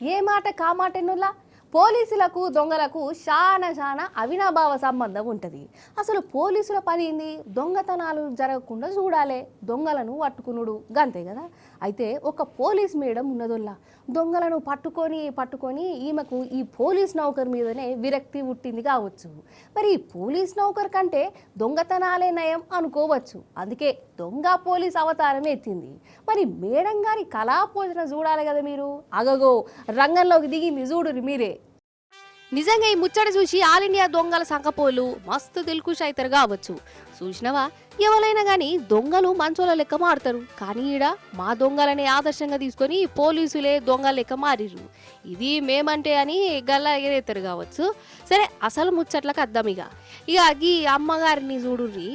ఏ మాట కామాటెన్నులా పోలీసులకు దొంగలకు చాలా అవినాభావ సంబంధం ఉంటుంది. అసలు పోలీసుల పని ఏంది? దొంగతనాలు జరగకుండా చూడాలి, దొంగలను పట్టుకునుడు గంతే కదా. అయితే ఒక పోలీస్ మేడం ఉన్నదొల్లా దొంగలను పట్టుకొని ఈమెకు ఈ పోలీస్ నౌకర్ మీదనే విరక్తి పుట్టింది కావచ్చు. మరి ఈ పోలీస్ నౌకర్ కంటే దొంగతనాలే నయం అనుకోవచ్చు. అందుకే దొంగ పోలీస్ అవతారం ఎత్తింది. మరి మేడం గారి కళాపోషణ చూడాలి కదా మీరు. అగగో రంగంలోకి దిగింది చూడురి మీరే. నిజంగా ఈ ముచ్చట చూసి ఆల్ ఇండియా దొంగల సంకపోలు మస్తు దిల్కుష్ అవుతారు కావచ్చు. చూసినవా, ఎవరైనా కానీ దొంగలు మంచోళ్ళ లెక్క మారుతారు, కానీ ఈడ మా దొంగలని ఆదర్శంగా తీసుకొని పోలీసులే దొంగల లెక్క మారిర్రు. ఇది మేమంటే అని గల్లా ఎగరేతారు కావచ్చు. సరే, అసలు ముచ్చట్లకు అద్దాం. ఇక ఈ అమ్మగారిని చూడుర్రి,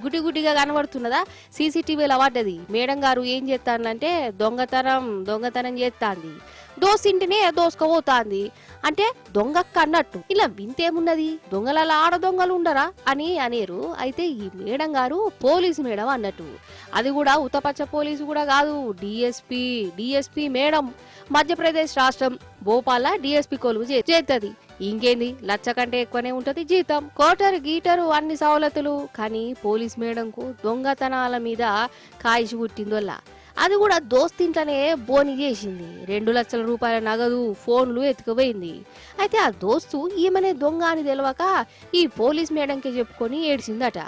గుడ్డిగా కనబడుతున్నదా? సీసీటీవీలో పడ్డది. మేడం గారు ఏం చేస్తానంటే దొంగతనం చేస్తాంది, దోసింటినే దోసుకపోతాంది అంటే దొంగక్క అన్నట్టు. ఇలా వింతేమున్నది, దొంగలలో ఆడ దొంగలు ఉండరా అని అనేరు. అయితే ఈ మేడం గారు పోలీసు మేడం అన్నట్టు. అది కూడా ఉత్తపచ్చ పోలీసు కూడా కాదు, డిఎస్పీ మేడం. మధ్యప్రదేశ్ రాష్ట్రం భోపాల డిఎస్పీ కొలువు చేస్తుంది. ఇంకేంది, లచ్చ కంటే ఎక్కువనే ఉంటది జీతం, కోటరు గీటరు అన్ని సవలతులు. కానీ పోలీస్ మేడంకు దొంగతనాల మీద కాయిషి పుట్టిందోల్లా. అది కూడా దోస్తింట్లోనే బోని చేసింది. 2 లక్షల రూపాయల నగదు, ఫోన్లు ఎత్తుకుపోయింది. అయితే ఆ దోస్తు ఈమెనే దొంగ అని తెలియక ఈ పోలీస్ మేడంకి చెప్పుకొని ఏడ్చిందట.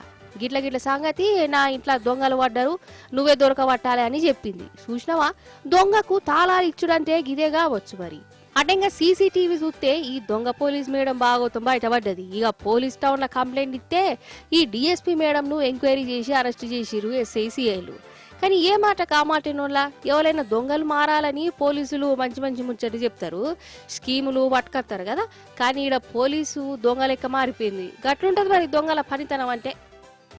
గిట్ల సంగతి, నా ఇంట్లో దొంగలు పడ్డారు, నువ్వే దొరకబట్టాలి అని చెప్పింది. చూసినవా, దొంగకు తాళాలు ఇచ్చుడంటే గిదే కావచ్చు. మరి అటంగా సీసీటీవీ చూస్తే ఈ దొంగ పోలీస్ మేడం బాగోతం బయటపడ్డది. ఇక పోలీస్ టౌన్ లో కంప్లైంట్ ఇస్తే ఈ డిఎస్పీ మేడం ను ఎంక్వైరీ చేసి అరెస్ట్ చేసిరు ఎస్ఐసిఐలు. కానీ ఏ మాట కామాటేనోళ్ళ, ఎవరైనా దొంగలు మారాలని పోలీసులు మంచి ముచ్చట చెప్తారు, స్కీములు పట్టుకొస్తారు కదా. కానీ ఈడ పోలీసు దొంగ లెక్క మారిపోయింది. గట్లుంటది మరి దొంగల పనితనం అంటే.